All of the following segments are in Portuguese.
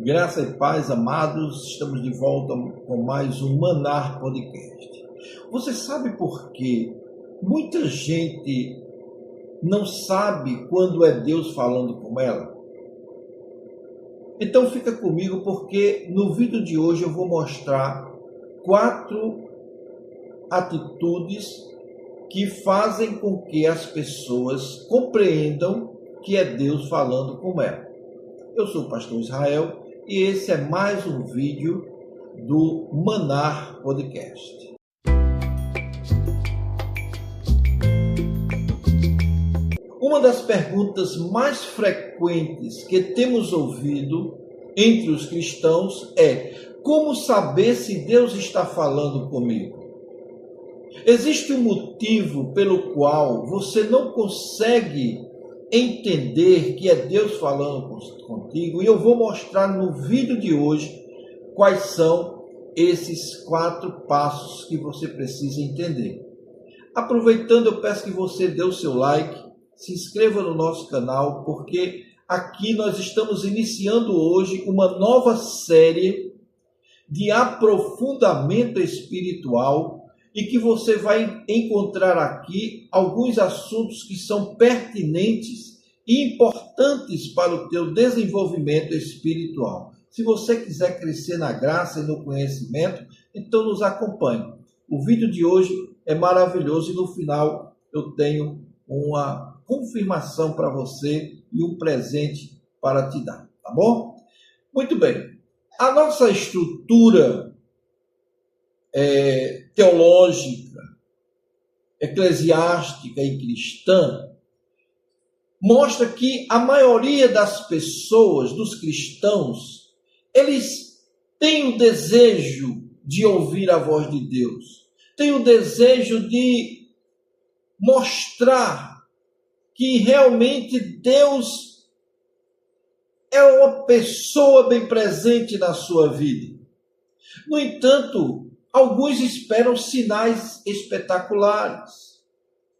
Graça e paz, amados, estamos de volta com mais um Manar Podcast. Você sabe por que muita gente não sabe quando é Deus falando com ela? Então fica comigo, porque no vídeo de hoje eu vou mostrar 4 atitudes que fazem com que as pessoas compreendam que é Deus falando com ela. Eu sou o pastor Israel e esse é mais um vídeo do Manar Podcast. Uma das perguntas mais frequentes que temos ouvido entre os cristãos é: como saber se Deus está falando comigo? Existe um motivo pelo qual você não consegue entender que é Deus falando contigo, e eu vou mostrar no vídeo de hoje quais são esses 4 passos que você precisa entender. Aproveitando, eu peço que você dê o seu like, se inscreva no nosso canal, porque aqui nós estamos iniciando hoje uma nova série de aprofundamento espiritual, e que você vai encontrar aqui alguns assuntos que são pertinentes e importantes para o teu desenvolvimento espiritual. Se você quiser crescer na graça e no conhecimento, então nos acompanhe. O vídeo de hoje é maravilhoso e no final eu tenho uma confirmação para você e um presente para te dar, tá bom? Muito bem. A nossa estrutura teológica, eclesiástica e cristã mostra que a maioria das pessoas, dos cristãos, eles têm o desejo de ouvir a voz de Deus, têm o desejo de mostrar que realmente Deus é uma pessoa bem presente na sua vida. No entanto, alguns esperam sinais espetaculares,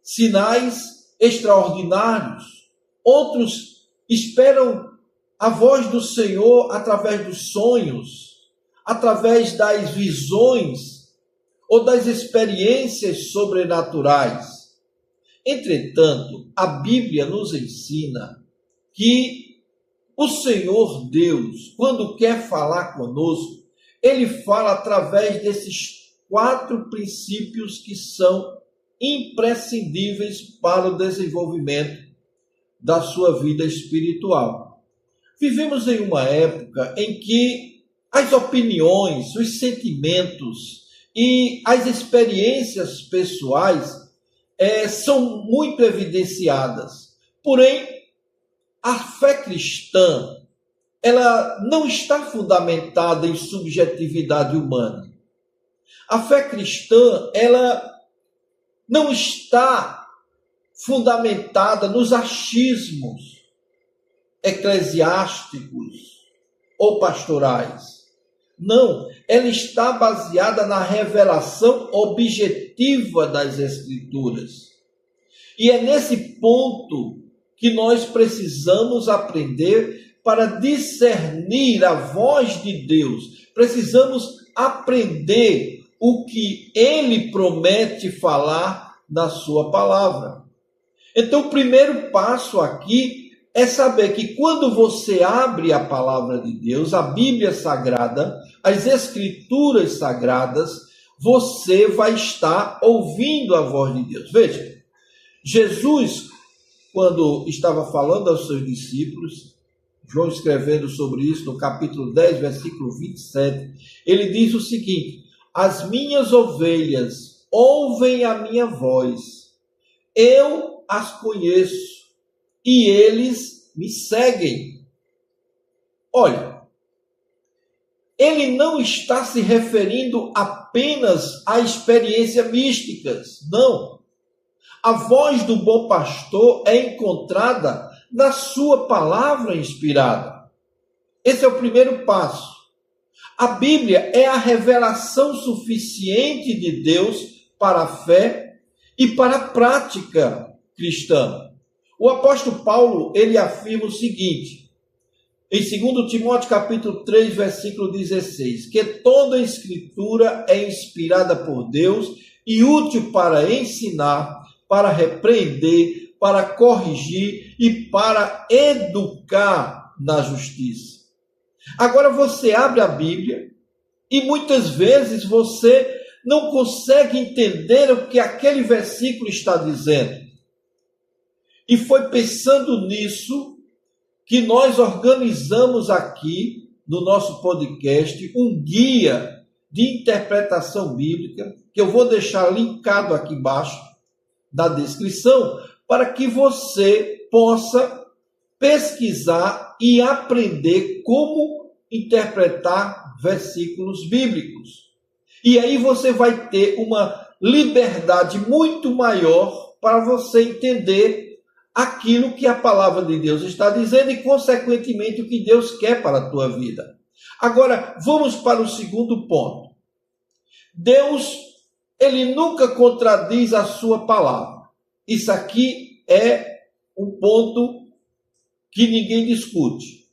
sinais extraordinários. Outros esperam a voz do Senhor através dos sonhos, através das visões ou das experiências sobrenaturais. Entretanto, a Bíblia nos ensina que o Senhor Deus, quando quer falar conosco, Ele fala através desses 4 princípios que são imprescindíveis para o desenvolvimento da sua vida espiritual. Vivemos em uma época em que as opiniões, os sentimentos e as experiências pessoais são muito evidenciadas. Porém, a fé cristã, ela não está fundamentada em subjetividade humana. A fé cristã, ela não está fundamentada nos achismos eclesiásticos ou pastorais. Não, ela está baseada na revelação objetiva das Escrituras. E é nesse ponto que nós precisamos aprender para discernir a voz de Deus. Precisamos aprender o que Ele promete falar na sua palavra. Então, o primeiro passo aqui é saber que quando você abre a palavra de Deus, a Bíblia Sagrada, as Escrituras Sagradas, você vai estar ouvindo a voz de Deus. Veja, Jesus, quando estava falando aos seus discípulos, João escrevendo sobre isso no capítulo 10, versículo 27, ele diz o seguinte: as minhas ovelhas ouvem a minha voz, eu as conheço e eles me seguem. Olha, ele não está se referindo apenas a experiências místicas, não. A voz do bom pastor é encontrada na sua palavra inspirada. Esse é o primeiro passo. A Bíblia é a revelação suficiente de Deus para a fé e para a prática cristã. O apóstolo Paulo, ele afirma o seguinte: em 2 Timóteo capítulo 3, versículo 16, que toda a escritura é inspirada por Deus e útil para ensinar, para repreender, para corrigir e para educar na justiça. Agora você abre a Bíblia e muitas vezes você não consegue entender o que aquele versículo está dizendo. E foi pensando nisso que nós organizamos aqui no nosso podcast um guia de interpretação bíblica, que eu vou deixar linkado aqui embaixo na descrição, para que você possa pesquisar e aprender como interpretar versículos bíblicos. E aí você vai ter uma liberdade muito maior para você entender aquilo que a palavra de Deus está dizendo e, consequentemente, o que Deus quer para a tua vida. Agora, vamos para o segundo ponto. Deus, ele nunca contradiz a sua palavra. Isso aqui é um ponto que ninguém discute.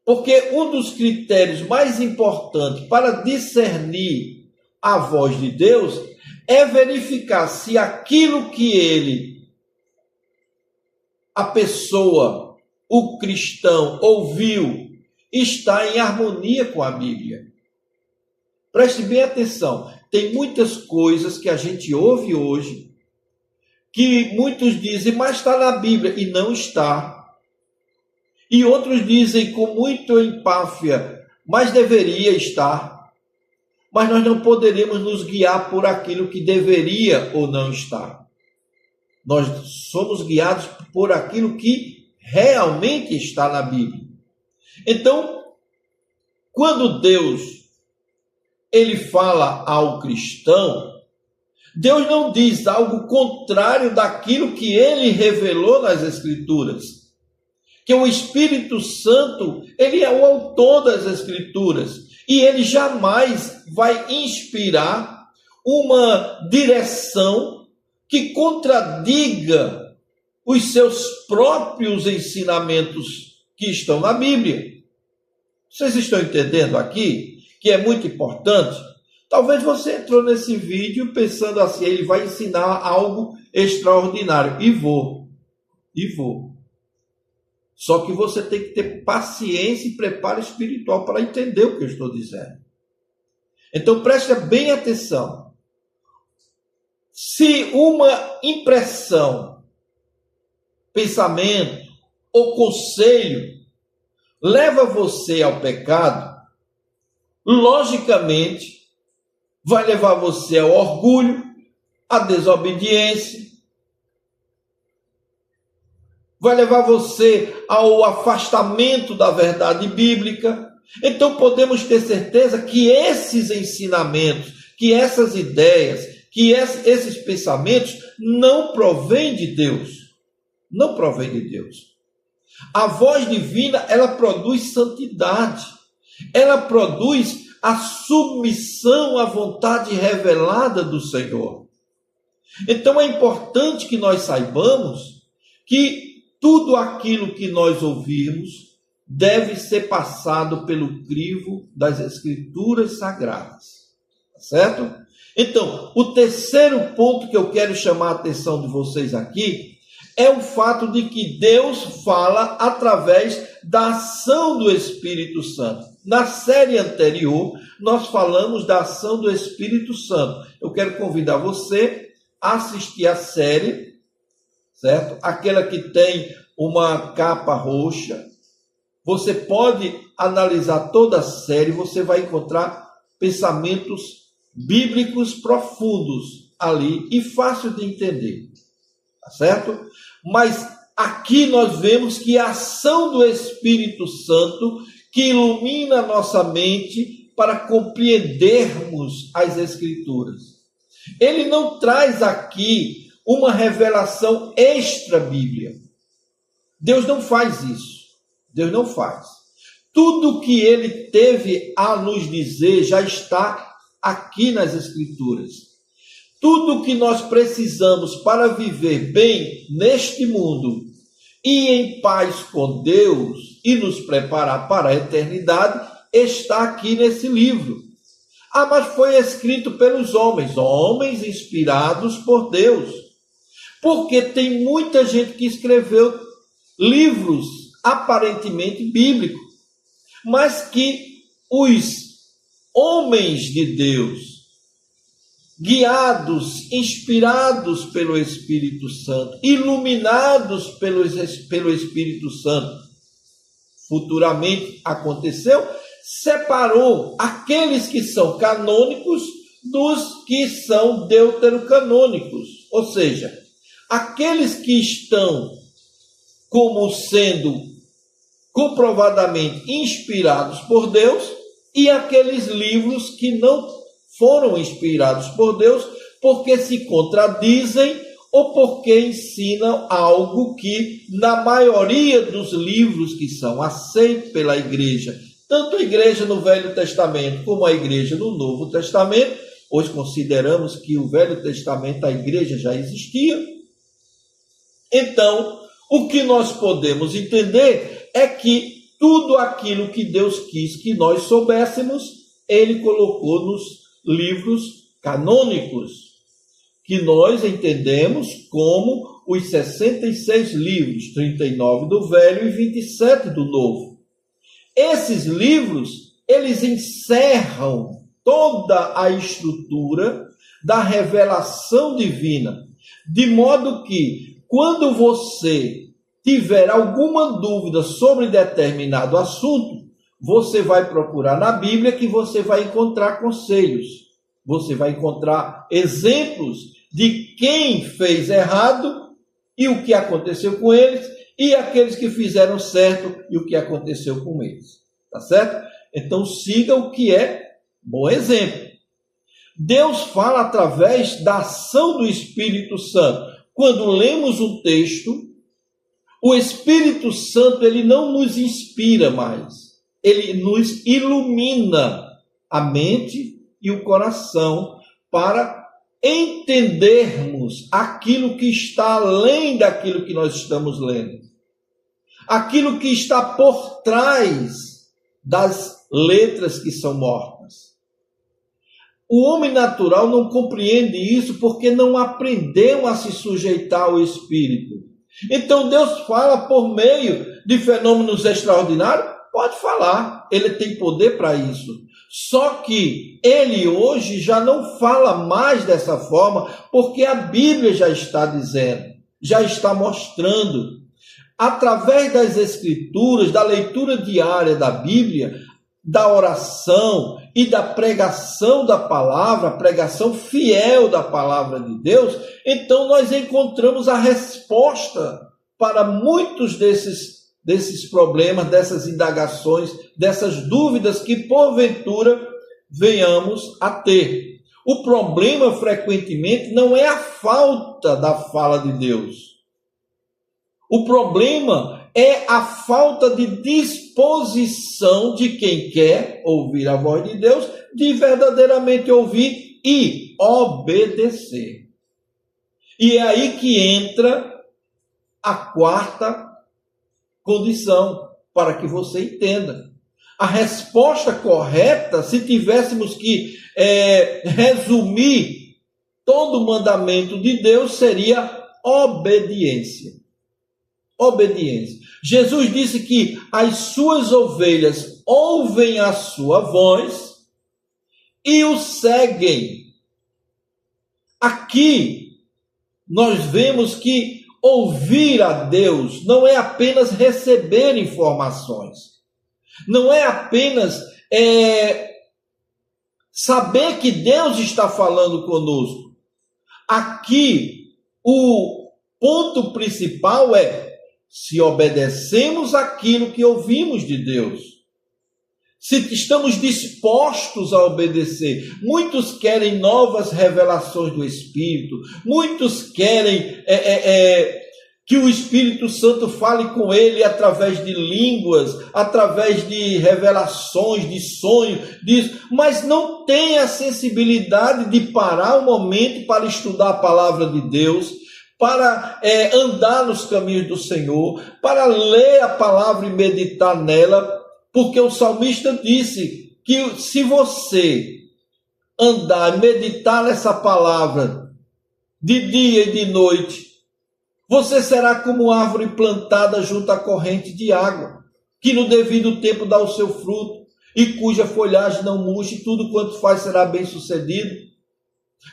Porque um dos critérios mais importantes para discernir a voz de Deus é verificar se aquilo que a pessoa, o cristão, ouviu, está em harmonia com a Bíblia. Preste bem atenção. Tem muitas coisas que a gente ouve hoje, que muitos dizem, mas está na Bíblia, e não está. E outros dizem com muita empáfia, mas deveria estar. Mas nós não poderemos nos guiar por aquilo que deveria ou não estar. Nós somos guiados por aquilo que realmente está na Bíblia. Então, quando Deus ele fala ao cristão, Deus não diz algo contrário daquilo que ele revelou nas Escrituras. Que o Espírito Santo, ele é o autor das Escrituras. E ele jamais vai inspirar uma direção que contradiga os seus próprios ensinamentos que estão na Bíblia. Vocês estão entendendo aqui que é muito importante? Talvez você entrou nesse vídeo pensando assim, ele vai ensinar algo extraordinário. E vou. Só que você tem que ter paciência e preparo espiritual para entender o que eu estou dizendo. Então preste bem atenção. Se uma impressão, pensamento ou conselho leva você ao pecado, logicamente vai levar você ao orgulho, à desobediência, vai levar você ao afastamento da verdade bíblica. Então podemos ter certeza que esses ensinamentos, que essas ideias, que esses pensamentos não provêm de Deus. Não provém de Deus. A voz divina, ela produz santidade. Ela produz a submissão à vontade revelada do Senhor. Então é importante que nós saibamos que tudo aquilo que nós ouvirmos deve ser passado pelo crivo das Escrituras Sagradas. Tá certo? Então, o terceiro ponto que eu quero chamar a atenção de vocês aqui é o fato de que Deus fala através da ação do Espírito Santo. Na série anterior, nós falamos da ação do Espírito Santo. Eu quero convidar você a assistir a série, certo? Aquela que tem uma capa roxa. Você pode analisar toda a série, você vai encontrar pensamentos bíblicos profundos ali e fácil de entender, tá certo? Mas aqui nós vemos que a ação do Espírito Santo que ilumina a nossa mente para compreendermos as Escrituras. Ele não traz aqui uma revelação extra-bíblia. Deus não faz isso. Deus não faz. Tudo que ele teve a nos dizer já está aqui nas Escrituras. Tudo que nós precisamos para viver bem neste mundo e em paz com Deus e nos preparar para a eternidade está aqui nesse livro. Ah, mas foi escrito pelos homens inspirados por Deus. Porque tem muita gente que escreveu livros aparentemente bíblicos, mas que os homens de Deus, guiados, inspirados pelo Espírito Santo, iluminados pelo Espírito Santo, futuramente aconteceu, separou aqueles que são canônicos dos que são deuterocanônicos, ou seja, aqueles que estão como sendo comprovadamente inspirados por Deus e aqueles livros que não foram inspirados por Deus porque se contradizem ou porque ensinam algo que na maioria dos livros que são aceitos pela igreja, tanto a igreja no Velho Testamento como a igreja no Novo Testamento, hoje consideramos que o Velho Testamento, a igreja já existia. Então, o que nós podemos entender é que tudo aquilo que Deus quis que nós soubéssemos, Ele colocou nos livros canônicos, que nós entendemos como os 66 livros, 39 do Velho e 27 do Novo. Esses livros, eles encerram toda a estrutura da revelação divina, de modo que, quando você tiver alguma dúvida sobre determinado assunto, você vai procurar na Bíblia que você vai encontrar conselhos, você vai encontrar exemplos de quem fez errado e o que aconteceu com eles, e aqueles que fizeram certo e o que aconteceu com eles. Tá certo? Então siga o que é bom exemplo. Deus fala através da ação do Espírito Santo. Quando lemos um texto, o Espírito Santo ele não nos inspira mais, ele nos ilumina a mente e o coração para entendermos aquilo que está além daquilo que nós estamos lendo, aquilo que está por trás das letras que são mortas. O homem natural não compreende isso porque não aprendeu a se sujeitar ao Espírito. Então Deus fala por meio de fenômenos extraordinários? Pode falar, Ele tem poder para isso. Só que Ele hoje já não fala mais dessa forma, porque a Bíblia já está dizendo, já está mostrando. Através das Escrituras, da leitura diária da Bíblia, da oração e da pregação da palavra, pregação fiel da palavra de Deus, então nós encontramos a resposta para muitos desses problemas, dessas indagações, dessas dúvidas que porventura venhamos a ter. O problema frequentemente não é a falta da fala de Deus. O problema é a falta de disposição de quem quer ouvir a voz de Deus, de verdadeiramente ouvir e obedecer. E é aí que entra a quarta condição, para que você entenda. A resposta correta, se tivéssemos que resumir todo o mandamento de Deus, seria obediência. Obediência. Jesus disse que as suas ovelhas ouvem a sua voz e o seguem. Aqui nós vemos que ouvir a Deus não é apenas receber informações, não é apenas saber que Deus está falando conosco. Aqui o ponto principal é se obedecemos aquilo que ouvimos de Deus, se estamos dispostos a obedecer. Muitos querem novas revelações do Espírito, muitos querem que o Espírito Santo fale com ele através de línguas, através de revelações, de sonhos, mas não tem a sensibilidade de parar um momento para estudar a palavra de Deus, para andar nos caminhos do Senhor, para ler a palavra e meditar nela, porque o salmista disse que se você andar e meditar nessa palavra de dia e de noite, você será como árvore plantada junto à corrente de água, que no devido tempo dá o seu fruto, e cuja folhagem não murcha, e tudo quanto faz será bem sucedido.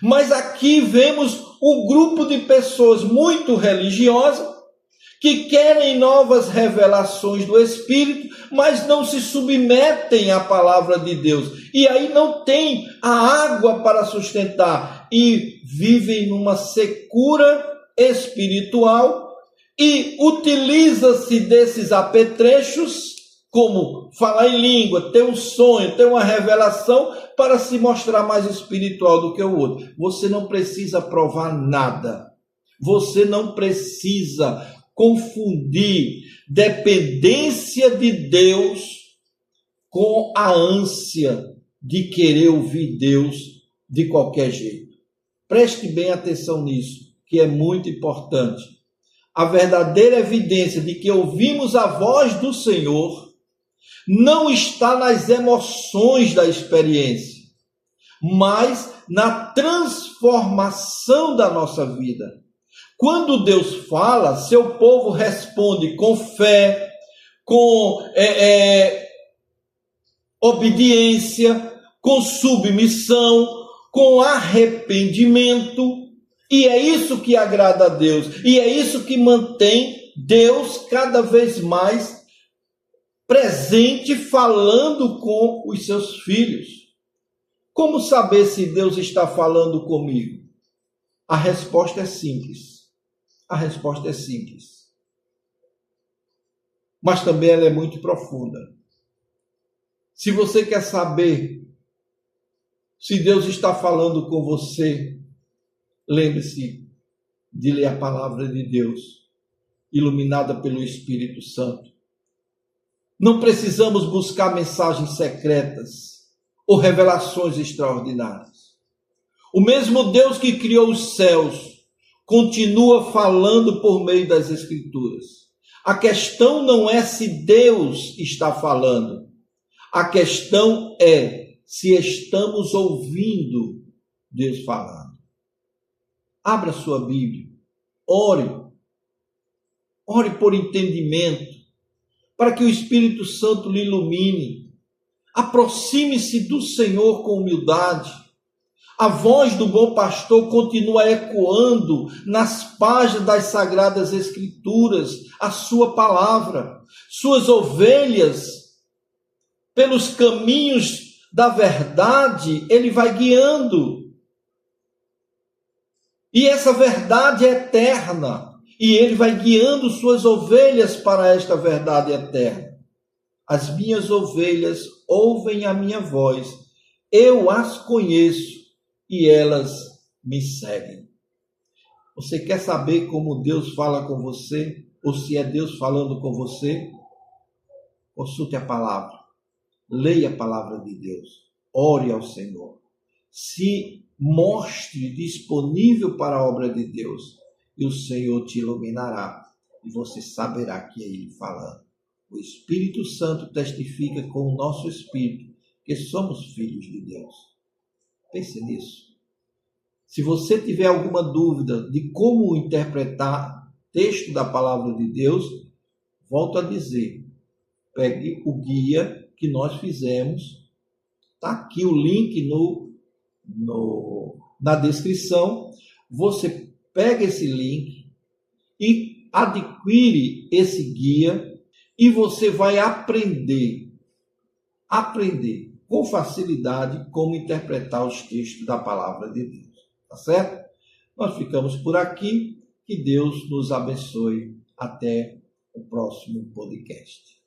Mas aqui vemos um grupo de pessoas muito religiosas, que querem novas revelações do Espírito, mas não se submetem à palavra de Deus. E aí não tem a água para sustentar, e vivem numa secura espiritual, e utiliza-se desses apetrechos, como falar em língua, ter um sonho, ter uma revelação, para se mostrar mais espiritual do que o outro. Você não precisa provar nada. Você não precisa confundir dependência de Deus com a ânsia de querer ouvir Deus de qualquer jeito. Preste bem atenção nisso, que é muito importante. A verdadeira evidência de que ouvimos a voz do Senhor não está nas emoções da experiência, mas na transformação da nossa vida. Quando Deus fala, seu povo responde com fé, com obediência, com submissão, com arrependimento. E é isso que agrada a Deus. E é isso que mantém Deus cada vez mais presente, falando com os seus filhos. Como saber se Deus está falando comigo? A resposta é simples. A resposta é simples. Mas também ela é muito profunda. Se você quer saber se Deus está falando com você, lembre-se de ler a palavra de Deus, iluminada pelo Espírito Santo. Não precisamos buscar mensagens secretas ou revelações extraordinárias. O mesmo Deus que criou os céus continua falando por meio das Escrituras. A questão não é se Deus está falando. A questão é se estamos ouvindo Deus falando. Abra sua Bíblia. Ore. Ore por entendimento, para que o Espírito Santo lhe ilumine. Aproxime-se do Senhor com humildade. A voz do bom pastor continua ecoando nas páginas das Sagradas Escrituras, a sua palavra. Suas ovelhas, pelos caminhos da verdade, ele vai guiando. E essa verdade é eterna. E ele vai guiando suas ovelhas para esta verdade eterna. As minhas ovelhas ouvem a minha voz, eu as conheço e elas me seguem. Você quer saber como Deus fala com você? Ou se é Deus falando com você? Consulte a palavra. Leia a palavra de Deus. Ore ao Senhor. Se mostre disponível para a obra de Deus. E o Senhor te iluminará, e você saberá que é Ele falando. O Espírito Santo testifica com o nosso espírito que somos filhos de Deus. Pense nisso. Se você tiver alguma dúvida de como interpretar o texto da palavra de Deus, volto a dizer, pegue o guia que nós fizemos. Está aqui o link na descrição. Você pega esse link e adquire esse guia e você vai aprender com facilidade como interpretar os textos da palavra de Deus. Tá certo? Nós ficamos por aqui. Que Deus nos abençoe. Até o próximo podcast.